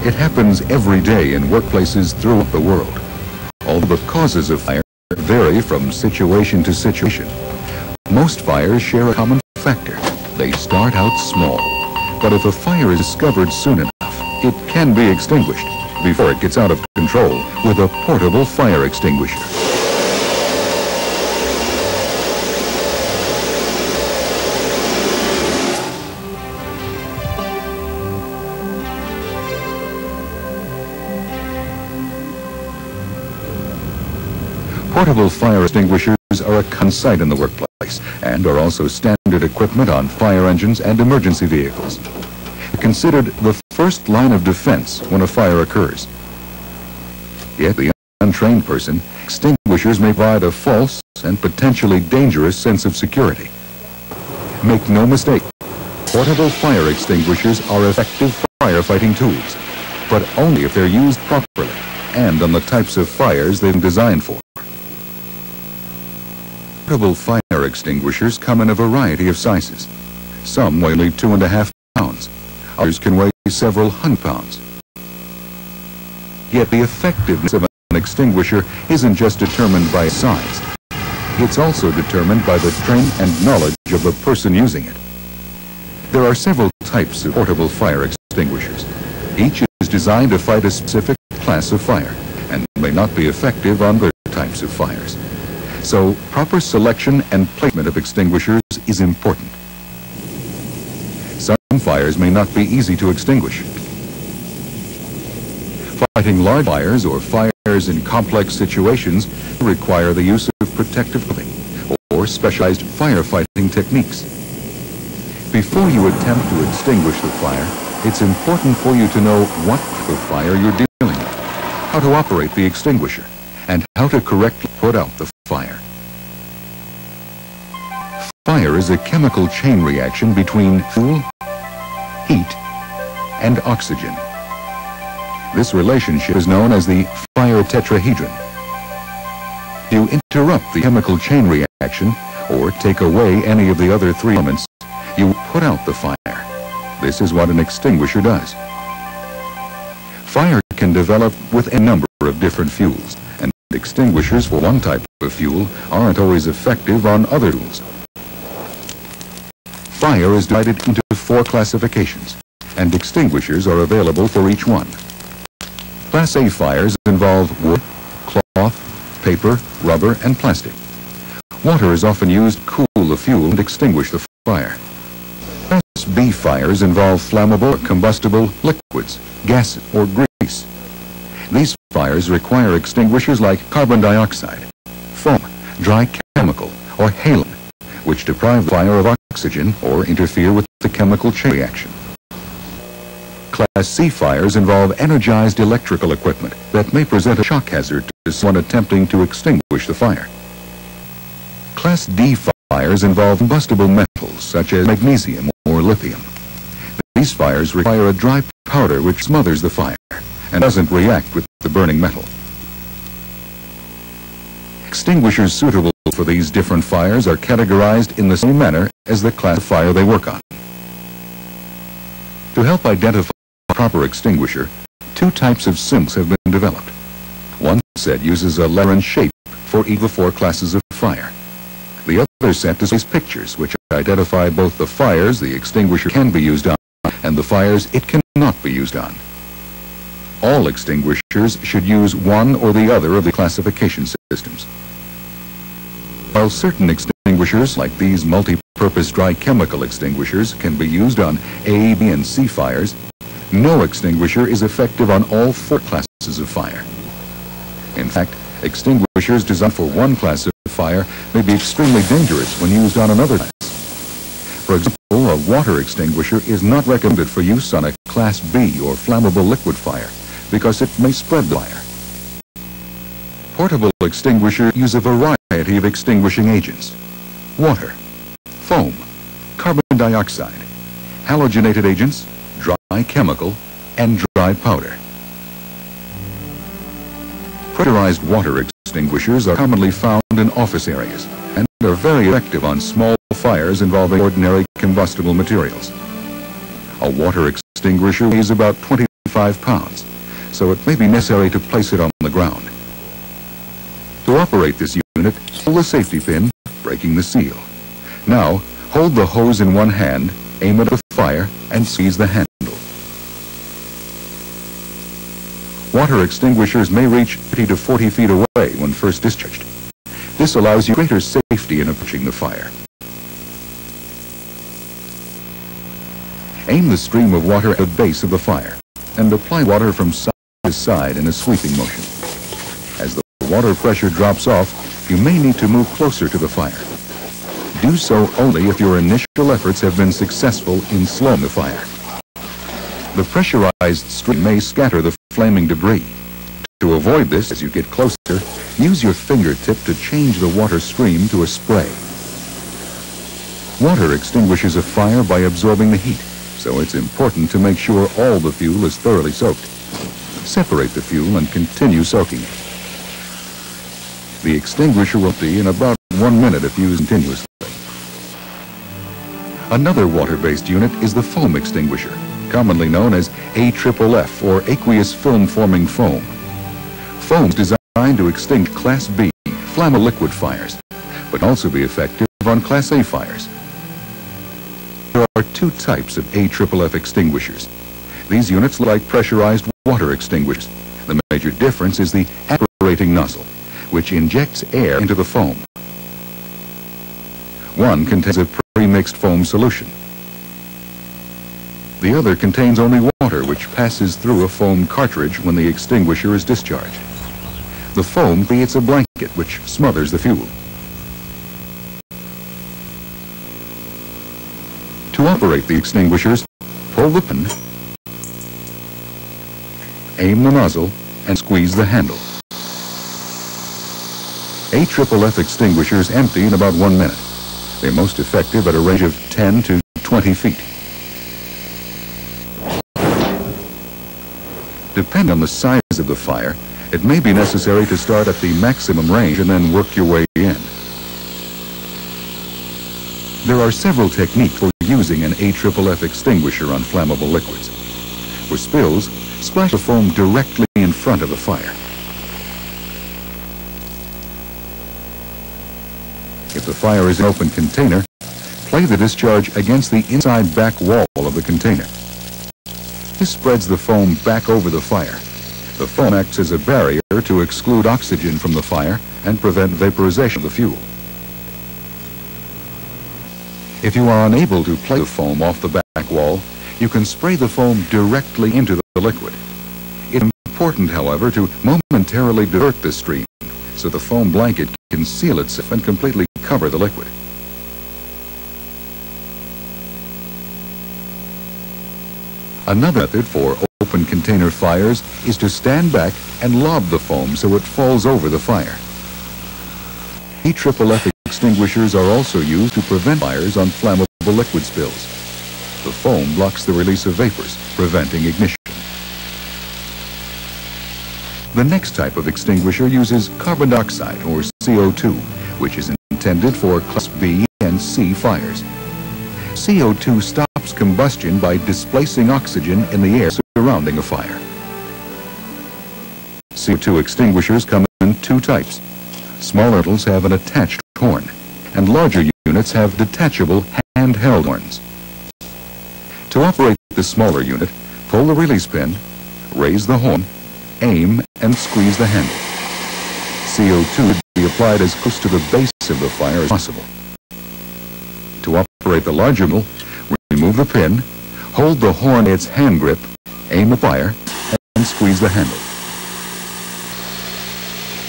It happens every day in workplaces throughout the world. Although the causes of fire vary from situation to situation, most fires share a common factor. They start out small, but if a fire is discovered soon enough, it can be extinguished before it gets out of control with a portable fire extinguisher. Portable fire extinguishers are a common sight in the workplace and are also standard equipment on fire engines and emergency vehicles. They're considered the first line of defense when a fire occurs. Yet the untrained person, extinguishers may provide a false and potentially dangerous sense of security. Make no mistake, portable fire extinguishers are effective firefighting tools, but only if they're used properly and on the types of fires they've been designed for. Portable fire extinguishers come in a variety of sizes. Some weigh only 2.5 pounds. Others can weigh several hundred pounds. Yet the effectiveness of an extinguisher isn't just determined by size. It's also determined by the training and knowledge of the person using it. There are several types of portable fire extinguishers. Each is designed to fight a specific class of fire and may not be effective on other types of fires. So, proper selection and placement of extinguishers is important. Some fires may not be easy to extinguish. Fighting large fires or fires in complex situations require the use of protective clothing or specialized firefighting techniques. Before you attempt to extinguish the fire, it's important for you to know what type of fire you're dealing with, how to operate the extinguisher, and how to correctly put out the fire. Fire is a chemical chain reaction between fuel, heat, and oxygen. This relationship is known as the fire tetrahedron. To interrupt the chemical chain reaction or take away any of the other three elements, you put out the fire. This is what an extinguisher does. Fire can develop with a number of different fuels, and extinguishers for one type of fuel aren't always effective on other fuels. Fire is divided into 4 classifications, and extinguishers are available for each one. Class A fires involve wood, cloth, paper, rubber, and plastic. Water is often used to cool the fuel and extinguish the fire. Class B fires involve flammable or combustible liquids, gases, or grease. These fires require extinguishers like carbon dioxide, foam, dry chemical, or halon, which deprive the fire of oxygen or interfere with the chemical chain reaction. Class C fires involve energized electrical equipment that may present a shock hazard to someone attempting to extinguish the fire. Class D fires involve combustible metals such as magnesium or lithium. These fires require a dry powder which smothers the fire and doesn't react with the burning metal. Extinguishers suitable for these different fires are categorized in the same manner as the class of fire they work on. To help identify a proper extinguisher, 2 types of symbols have been developed. One set uses a letter and shape for each of the 4 classes of fire. The other set displays pictures which identify both the fires the extinguisher can be used on and the fires it cannot be used on. All extinguishers should use one or the other of the classification systems. While certain extinguishers, like these multi-purpose dry chemical extinguishers, can be used on A, B, and C fires, no extinguisher is effective on all 4 classes of fire. In fact, extinguishers designed for one class of fire may be extremely dangerous when used on another class. For example, a water extinguisher is not recommended for use on a Class B or flammable liquid fire because it may spread the fire. Portable extinguishers use a variety of extinguishing agents: water, foam, carbon dioxide, halogenated agents, dry chemical, and dry powder. Pressurized water extinguishers are commonly found in office areas and are very effective on small fires involving ordinary combustible materials. A water extinguisher weighs about 25 5 pounds, so it may be necessary to place it on the ground. To operate this unit, pull the safety pin, breaking the seal. Now, hold the hose in one hand, aim it at the fire, and seize the handle. Water extinguishers may reach 30 to 40 feet away when first discharged. This allows you greater safety in approaching the fire. Aim the stream of water at the base of the fire and apply water from side to side in a sweeping motion. As the water pressure drops off, you may need to move closer to the fire. Do so only if your initial efforts have been successful in slowing the fire. The pressurized stream may scatter the flaming debris. To avoid this, as you get closer, use your fingertip to change the water stream to a spray. Water extinguishes a fire by absorbing the heat, so it's important to make sure all the fuel is thoroughly soaked. Separate the fuel and continue soaking it. The extinguisher will be in about 1 minute if used continuously. Another water-based unit is the foam extinguisher, commonly known as AFFF or aqueous film-forming foam. Foam is designed to extinguish Class B flammable liquid fires, but can also be effective on Class A fires. There are 2 types of AFFF extinguishers. These units look like pressurized water extinguishers. The major difference is the aspirating nozzle, which injects air into the foam. One contains a pre-mixed foam solution. The other contains only water, which passes through a foam cartridge when the extinguisher is discharged. The foam creates a blanket which smothers the fuel. To operate the extinguishers, pull the pin, aim the nozzle, and squeeze the handle. AFFF extinguishers empty in about 1 minute. They're most effective at a range of 10 to 20 feet. Depending on the size of the fire, it may be necessary to start at the maximum range and then work your way in. There are several techniques for using an AFFF extinguisher on flammable liquids. For spills, splash the foam directly in front of the fire. If the fire is an open container, play the discharge against the inside back wall of the container. This spreads the foam back over the fire. The foam acts as a barrier to exclude oxygen from the fire and prevent vaporization of the fuel. If you are unable to play the foam off the back wall, you can spray the foam directly into the liquid. It's important, however, to momentarily divert the stream so the foam blanket can seal itself and completely cover the liquid. Another method for open container fires is to stand back and lob the foam so it falls over the fire. AFFF extinguishers are also used to prevent fires on flammable liquid spills. The foam blocks the release of vapors, preventing ignition. The next type of extinguisher uses carbon dioxide, or CO2, which is intended for Class B and C fires. CO2 stops combustion by displacing oxygen in the air surrounding a fire. CO2 extinguishers come in 2 types. Smaller models have an attached horn, and larger units have detachable handheld horns. To operate the smaller unit, pull the release pin, raise the horn, aim, and squeeze the handle. CO2 should be applied as close to the base of the fire as possible. To operate the larger model, remove the pin, hold the horn in its hand grip, aim the fire, and squeeze the handle.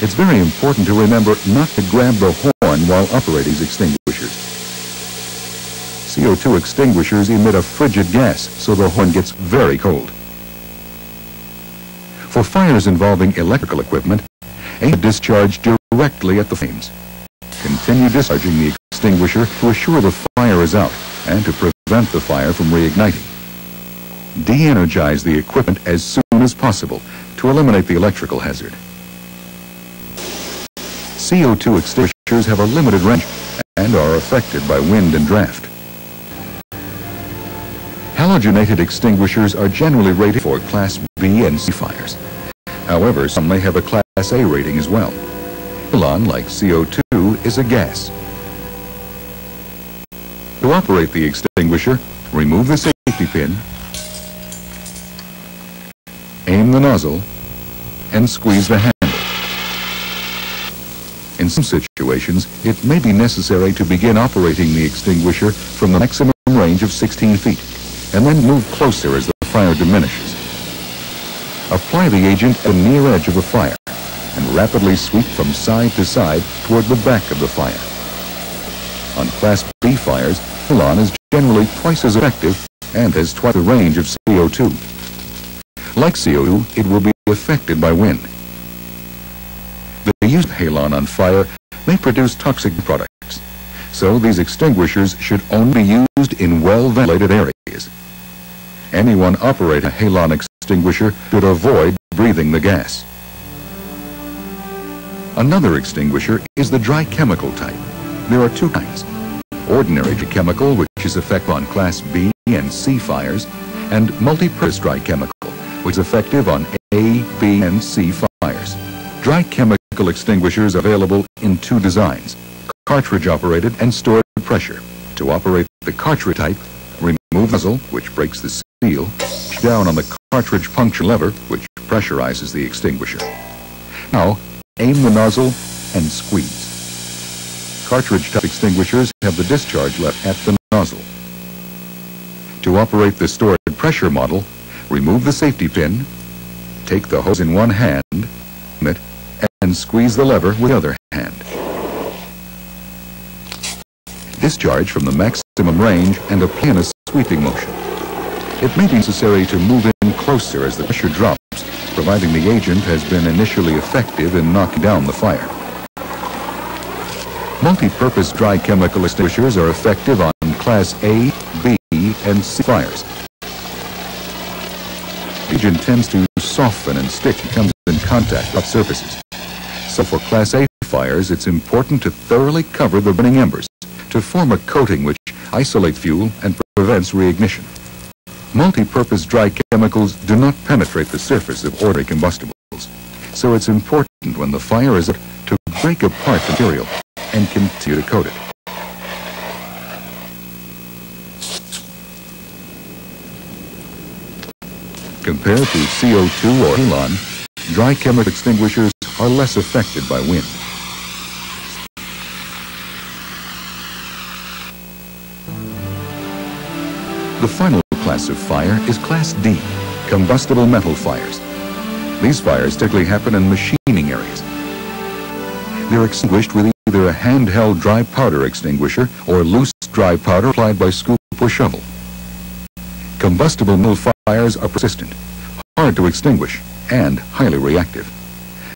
It's very important to remember not to grab the horn while operating these extinguishers. CO2 extinguishers emit a frigid gas, so the horn gets very cold. For fires involving electrical equipment, aim the discharge directly at the flames. Continue discharging the extinguisher to assure the fire is out and to prevent the fire from reigniting. De-energize the equipment as soon as possible to eliminate the electrical hazard. CO2 extinguishers have a limited range and are affected by wind and draft. Halogenated extinguishers are generally rated for Class B and C fires. However, some may have a Class A rating as well. Halon, like CO2, is a gas. To operate the extinguisher, remove the safety pin, aim the nozzle, and squeeze the handle. In some situations, it may be necessary to begin operating the extinguisher from the maximum range of 16 feet, and then move closer as the fire diminishes. Apply the agent at the near edge of the fire, and rapidly sweep from side to side toward the back of the fire. On Class B fires, Halon is generally twice as effective and has twice the range of CO2. Like CO2, it will be affected by wind. The use of halon on fire may produce toxic products, so these extinguishers should only be used in well-ventilated areas. Anyone operating a halon extinguisher should avoid breathing the gas. Another extinguisher is the dry chemical type. There are two kinds: ordinary dry chemical, which is effective on Class B and C fires, and multi-purpose dry chemical, which is effective on A, B, and C fires. Dry chemical extinguishers are available in two designs: cartridge-operated and stored pressure. To operate the cartridge type, remove the muzzle, which breaks the seal, push down on the cartridge puncture lever, which pressurizes the extinguisher. Now, aim the nozzle and squeeze. Cartridge-type extinguishers have the discharge left at the nozzle. To operate the stored pressure model, remove the safety pin, take the hose in one hand, and squeeze the lever with the other hand. Discharge from the maximum range and apply in a sweeping motion. It may be necessary to move in closer as the pressure drops, providing the agent has been initially effective in knocking down the fire. Multi-purpose dry chemical extinguishers are effective on Class A, B, and C fires. The agent tends to soften and stick when it comes in contact with surfaces. So for Class A fires, it's important to thoroughly cover the burning embers to form a coating which isolates fuel and prevents reignition. Multi-purpose dry chemicals do not penetrate the surface of ordinary combustibles, so it's important when the fire is out to break apart the material and continue to coat it. Compared to CO2 or halon, dry chemical extinguishers are less affected by wind. The final class of fire is Class D, combustible metal fires. These fires typically happen in machining areas. They're extinguished with either a handheld dry powder extinguisher or loose dry powder applied by scoop or shovel. Combustible metal fires are persistent, hard to extinguish, and highly reactive.